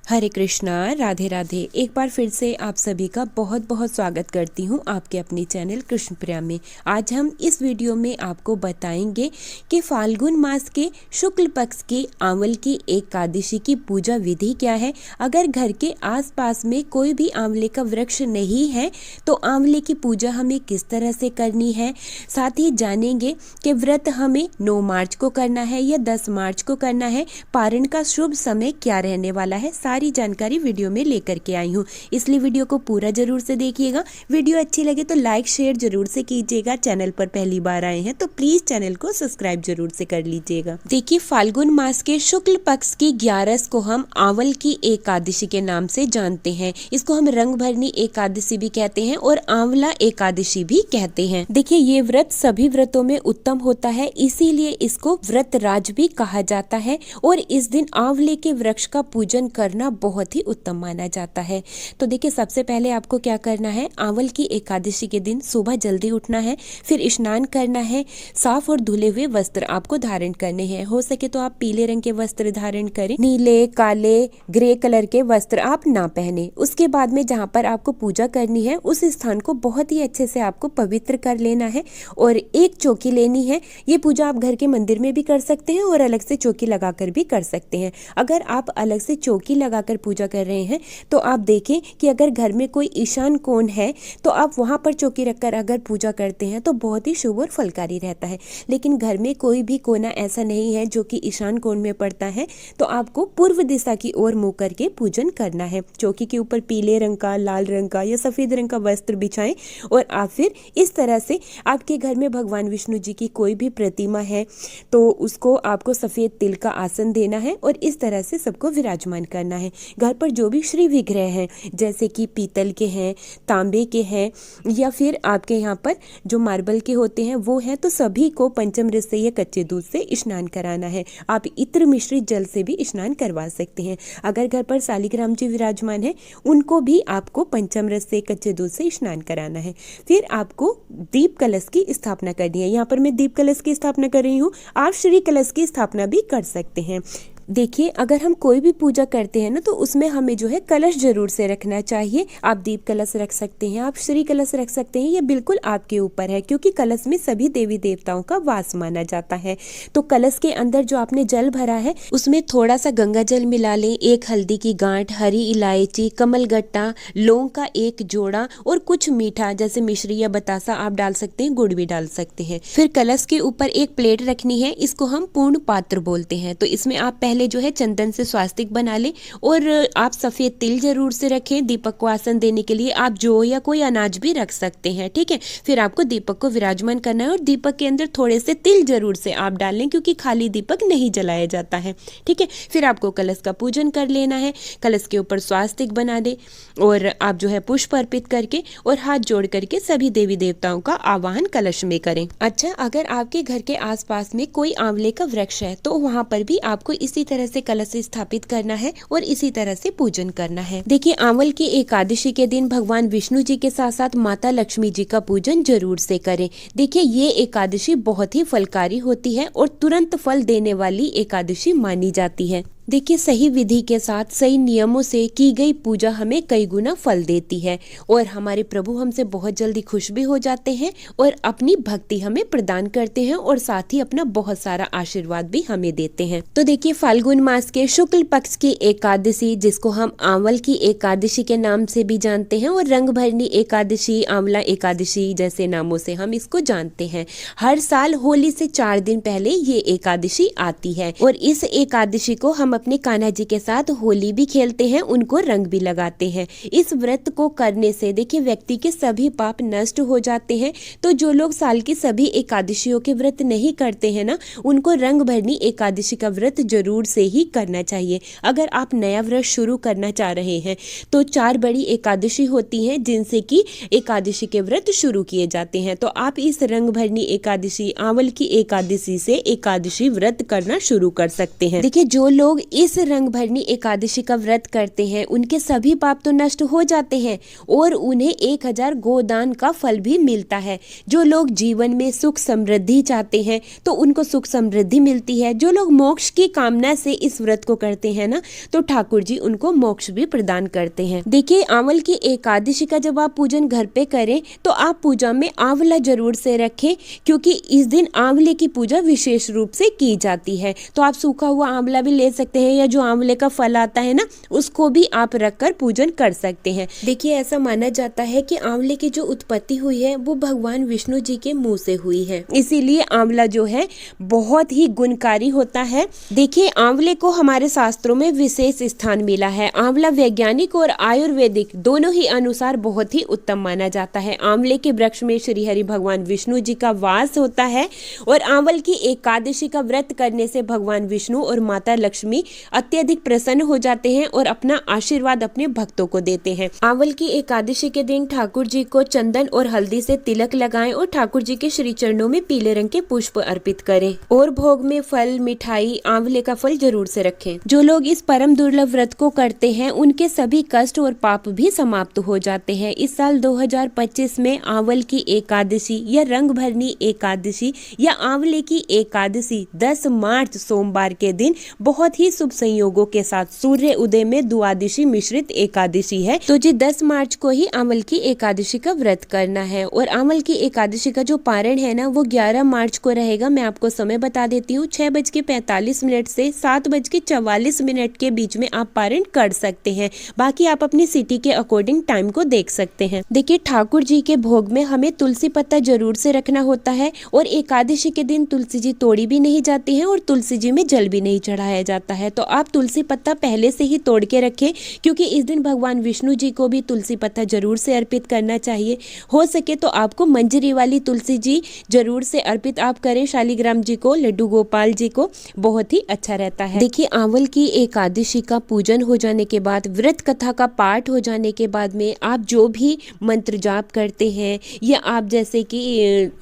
हरे कृष्णा, राधे राधे। एक बार फिर से आप सभी का बहुत बहुत स्वागत करती हूँ आपके अपने चैनल कृष्ण प्रिया में। आज हम इस वीडियो में आपको बताएंगे कि फाल्गुन मास के शुक्ल पक्ष की आंवल की एकादशी की पूजा विधि क्या है। अगर घर के आसपास में कोई भी आंवले का वृक्ष नहीं है तो आंवले की पूजा हमें किस तरह से करनी है। साथ ही जानेंगे कि व्रत हमें 9 मार्च को करना है या 10 मार्च को करना है। पारण का शुभ समय क्या रहने वाला है, सारी जानकारी वीडियो में लेकर के आई हूँ, इसलिए वीडियो को पूरा जरूर से देखिएगा। वीडियो अच्छी लगे तो लाइक शेयर जरूर से कीजिएगा। चैनल पर पहली बार आए हैं तो प्लीज चैनल को सब्सक्राइब जरूर से कर लीजिएगा। देखिए, फाल्गुन मास के शुक्ल पक्ष की 11 को हम आंवल की एकादशी के नाम से जानते हैं। इसको हम रंग भरनी एकादशी भी कहते हैं और आंवला एकादशी भी कहते हैं। देखिए, ये व्रत सभी व्रतों में उत्तम होता है, इसीलिए इसको व्रत राज भी कहा जाता है और इस दिन आंवले के वृक्ष का पूजन करना बहुत ही उत्तम माना जाता है। तो देखिए, सबसे पहले आपको क्या करना है, आंवल की एकादशी के दिन सुबह जल्दी उठना है, फिर स्नान करना है, साफ और धुले हुए वस्त्र आपको धारण करने हैं। हो सके तो आप पीले रंग के वस्त्र धारण करें, नीले, काले, ग्रे कलर के वस्त्र आप ना पहने। उसके बाद में जहाँ पर आपको पूजा करनी है उस स्थान को बहुत ही अच्छे से आपको पवित्र कर लेना है और एक चौकी लेनी है। ये पूजा आप घर के मंदिर में भी कर सकते हैं और अलग से चौकी लगाकर भी कर सकते हैं। अगर आप अलग से चौकी लगाकर पूजा कर रहे हैं तो आप देखें कि अगर घर में कोई ईशान कोण है तो आप वहां पर चौकी रखकर अगर पूजा करते हैं तो बहुत ही शुभ और फलकारी रहता है। लेकिन घर में कोई भी कोना ऐसा नहीं है जो कि ईशान कोण में पड़ता है तो आपको पूर्व दिशा की ओर मुंह करके पूजन करना है। चौकी के ऊपर पीले रंग का, लाल रंग का या सफेद रंग का वस्त्र बिछाएं और आप फिर इस तरह से, आपके घर में भगवान विष्णु जी की कोई भी प्रतिमा है तो उसको आपको सफेद तिल का आसन देना है और इस तरह से सबको विराजमान करना है। घर पर जो भी श्री विग्रह हैं, जैसे कि पीतल के हैं, तांबे के हैं या फिर आपके यहाँ पर जो मार्बल के होते हैं वो हैं, तो सभी को पंचामृत से या कच्चे दूध से स्नान कराना है। आप इत्र मिश्रित जल से भी स्नान करवा सकते हैं। अगर घर पर शालिग्राम जी विराजमान है उनको भी आपको पंचामृत से, कच्चे दूध से स्नान कराना है। फिर आपको दीप कलश की स्थापना करनी है। यहाँ पर मैं दीप कलश की स्थापना कर रही हूँ, आप श्री कलश की स्थापना भी कर सकते हैं। देखिए, अगर हम कोई भी पूजा करते हैं ना तो उसमें हमें जो है कलश जरूर से रखना चाहिए। आप दीप कलश रख सकते हैं, आप श्री कलश रख सकते हैं, ये बिल्कुल आपके ऊपर है, क्योंकि कलश में सभी देवी देवताओं का वास माना जाता है। तो कलश के अंदर जो आपने जल भरा है उसमें थोड़ा सा गंगा जल मिला लें, एक हल्दी की गांठ, हरी इलायची, कमल गट्टा, लौंग का एक जोड़ा और कुछ मीठा जैसे मिश्री या बतासा आप डाल सकते हैं, गुड़ भी डाल सकते हैं। फिर कलश के ऊपर एक प्लेट रखनी है, इसको हम पूर्ण पात्र बोलते हैं। तो इसमें आप पहले जो है चंदन से स्वास्तिक बना लें और आप सफेद तिल जरूर से रखें। दीपक को आसन देने के लिए आप जौ या कोई अनाज भी रख सकते हैं, ठीक है। फिर आपको दीपक को विराजमान करना है और दीपक के अंदर थोड़े से तिल जरूर से आप डाल लें, क्योंकि खाली दीपक नहीं जलाया जाता है, ठीक है। फिर आपको कलश का पूजन कर लेना है। कलश के ऊपर स्वास्तिक बना दे और आप जो है पुष्प अर्पित करके और हाथ जोड़ करके सभी देवी देवताओं का आवाहन कलश में करें। अच्छा, अगर आपके घर के आसपास में कोई आंवले का वृक्ष है तो वहां पर भी आपको इसी तरह से कलश स्थापित करना है और इसी तरह से पूजन करना है। देखिए, आंवल की एकादशी के दिन भगवान विष्णु जी के साथ साथ माता लक्ष्मी जी का पूजन जरूर से करें। देखिए, ये एकादशी बहुत ही फलकारी होती है और तुरंत फल देने वाली एकादशी मानी जाती है। देखिए, सही विधि के साथ सही नियमों से की गई पूजा हमें कई गुना फल देती है और हमारे प्रभु हमसे बहुत जल्दी खुश भी हो जाते हैं और अपनी भक्ति हमें प्रदान करते हैं और साथ ही अपना बहुत सारा आशीर्वाद भी हमें देते हैं। तो देखिए, फाल्गुन मास के शुक्ल पक्ष की एकादशी, जिसको हम आंवल की एकादशी के नाम से भी जानते हैं और रंग भरनी एकादशी, आंवला एकादशी जैसे नामों से हम इसको जानते हैं। हर साल होली से 4 दिन पहले ये एकादशी आती है और इस एकादशी को हम अपने कान्हा जी के साथ होली भी खेलते हैं, उनको रंग भी लगाते हैं। इस व्रत को करने से देखिए व्यक्ति के सभी पाप नष्ट हो जाते हैं। तो जो लोग साल की सभी एकादशियों के व्रत नहीं करते हैं ना, उनको रंग भरनी एकादशी का व्रत जरूर से ही करना चाहिए। अगर आप नया व्रत शुरू करना चाह रहे हैं तो 4 बड़ी एकादशी होती हैं जिनसे कि एकादशी के व्रत शुरू किए जाते हैं। तो आप इस रंग भरनी एकादशी, आंवल की एकादशी से एकादशी व्रत करना शुरू कर सकते हैं। देखिए, जो लोग इस रंग भरनी एकादशी का व्रत करते हैं उनके सभी पाप तो नष्ट हो जाते हैं और उन्हें 1000 गोदान का फल भी मिलता है। जो लोग जीवन में सुख समृद्धि चाहते हैं तो उनको सुख समृद्धि मिलती है। जो लोग मोक्ष की कामना से इस व्रत को करते हैं ना, तो ठाकुर जी उनको मोक्ष भी प्रदान करते हैं। देखिए, आंवल की एकादशी का जब आप पूजन घर पे करें तो आप पूजा में आंवला जरूर से रखें, क्योंकि इस दिन आंवले की पूजा विशेष रूप से की जाती है। तो आप सूखा हुआ आंवला भी ले सकते हैं या जो आंवले का फल आता है ना, उसको भी आप रखकर पूजन कर सकते हैं। देखिए, ऐसा माना जाता है कि आंवले की जो उत्पत्ति हुई है वो भगवान विष्णु जी के मुंह से हुई है, इसीलिए आंवला जो है बहुत ही गुणकारी होता है। देखिए, आंवले को हमारे शास्त्रों में विशेष स्थान मिला है। आंवला वैज्ञानिक और आयुर्वेदिक दोनों ही अनुसार बहुत ही उत्तम माना जाता है। आंवले के वृक्ष में श्री हरि भगवान विष्णु जी का वास होता है और आंवल की एकादशी का व्रत करने से भगवान विष्णु और माता लक्ष्मी अत्यधिक प्रसन्न हो जाते हैं और अपना आशीर्वाद अपने भक्तों को देते हैं। आंवल की एकादशी के दिन ठाकुर जी को चंदन और हल्दी से तिलक लगाएं और ठाकुर जी के श्री चरणों में पीले रंग के पुष्प अर्पित करें और भोग में फल, मिठाई, आंवले का फल जरूर से रखें। जो लोग इस परम दुर्लभ व्रत को करते हैं उनके सभी कष्ट और पाप भी समाप्त हो जाते हैं। इस साल 2025 में आंवल की एकादशी या रंग भरनी एकादशी या आंवले की एकादशी 10 मार्च सोमवार के दिन बहुत ही शुभ संयोगों के साथ सूर्य उदय में द्वादशी मिश्रित एकादशी है। तो जी 10 मार्च को ही आंवल की एकादशी का व्रत करना है। और आंवल की एकादशी का जो पारण है ना, वो 11 मार्च को रहेगा। मैं आपको समय बता देती हूँ, 6:45 से 7:44 के बीच में आप पारण कर सकते हैं। बाकी आप अपनी सिटी के अकॉर्डिंग टाइम को देख सकते हैं। देखिए, ठाकुर जी के भोग में हमें तुलसी पत्ता जरूर से रखना होता है और एकादशी के दिन तुलसी जी तोड़ी भी नहीं जाती है और तुलसी जी में जल भी नहीं चढ़ाया जाता है। तो आप तुलसी पत्ता पहले से ही तोड़ के रखें, क्योंकि इस दिन भगवान विष्णु जी को भी तुलसी पत्ता जरूर से अर्पित करना चाहिए। हो सके तो आपको मंजरी वाली तुलसी जी जरूर से अर्पित आप करें, शालीग्राम जी को, लड्डू गोपाल जी को, बहुत ही अच्छा रहता है। देखिए, आंवल की एकादशी का पूजन हो जाने के बाद, व्रत कथा का पाठ हो जाने के बाद में आप जो भी मंत्र जाप करते हैं या आप जैसे कि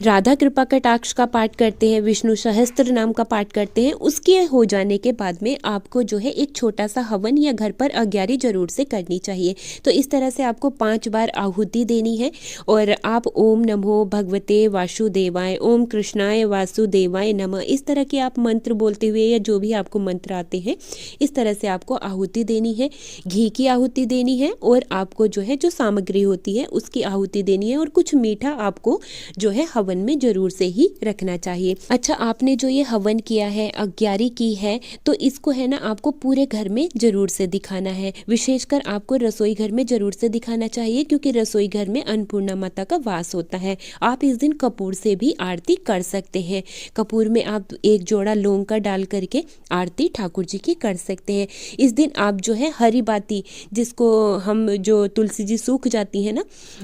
राधा कृपा कटाक्ष का पाठ करते हैं, विष्णु सहस्त्र नाम का पाठ करते हैं, उसके हो जाने के बाद में आपको जो है एक छोटा सा हवन या घर पर अग्यारी जरूर से करनी चाहिए। तो इस तरह से आपको 5 बार आहुति देनी है और आप ओम नमो भगवते वासुदेवाय, ओम कृष्णाय वासुदेवाय नमः, इस तरह के आप मंत्र बोलते हुए या जो भी आपको मंत्र आते हैं, इस तरह से आपको आहुति देनी है। घी की आहुति देनी है और आपको जो है जो सामग्री होती है उसकी आहुति देनी है और कुछ मीठा आपको जो है हवन में जरूर से ही रखना चाहिए। अच्छा, आपने जो ये हवन किया है, अग्यारी की है, तो इसको है ना आपको पूरे घर में जरूर से दिखाना है। विशेषकर आपको रसोई घर में जरूर से दिखाना चाहिए, क्योंकि रसोई घर में अन्नपूर्णा माता का वास होता है। आप इस दिन कपूर से भी आरती कर सकते हैं। कपूर में आप 1 जोड़ा लौंग का डाल करके आरती ठाकुर जी की कर सकते हैं। इस दिन आप जो है हरी बाती, जिसको हम जो तुलसी जी सूख जाती है ना,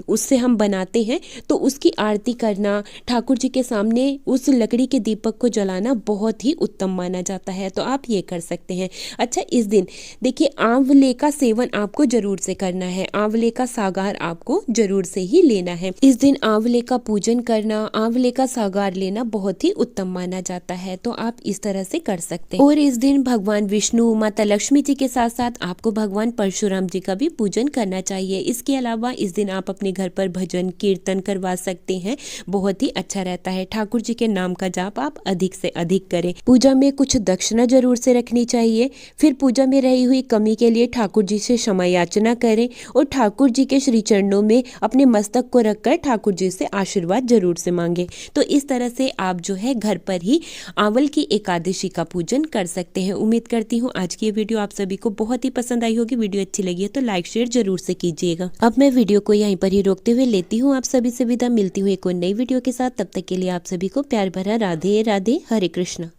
उससे हम बनाते हैं, तो उसकी आरती करना, ठाकुर जी के सामने उस लकड़ी के दीपक को जलाना बहुत ही उत्तम माना जाता है। तो आप ये कर सकते हैं। अच्छा, इस दिन देखिए, आंवले का सेवन आपको जरूर से करना है। आंवले का सागार आपको जरूर से ही लेना है। इस दिन आंवले का पूजन करना, आंवले का सागार लेना बहुत ही उत्तम माना जाता है। तो आप इस तरह से कर सकते हैं। और इस दिन भगवान विष्णु, माता लक्ष्मी जी के साथ साथ आपको भगवान परशुराम जी का भी पूजन करना चाहिए। इसके अलावा इस दिन आप अपने घर पर भजन कीर्तन करवा सकते हैं, बहुत ही अच्छा रहता है। ठाकुर जी के नाम का जाप आप अधिक से अधिक करें। पूजा में कुछ दक्षिणा जरूर से रखनी चाहिए। फिर पूजा में रही हुई कमी के लिए ठाकुर जी से क्षमा याचना करें और ठाकुर जी के श्री चरणों में अपने मस्तक को रखकर ठाकुर जी से आशीर्वाद जरूर से मांगे। तो इस तरह से आप जो है घर पर ही आंवल की एकादशी का पूजन कर सकते हैं। उम्मीद करती हूँ आज की ये वीडियो आप सभी को बहुत ही पसंद आई होगी। वीडियो अच्छी लगी है तो लाइक शेयर जरूर से कीजिएगा। अब मैं वीडियो को यहीं पर ही रोकते हुए लेती हूँ आप सभी से विदा। मिलती हूँ एक और नई वीडियो के साथ। तब तक के लिए आप सभी को प्यार भरा राधे राधे, हरे कृष्णा।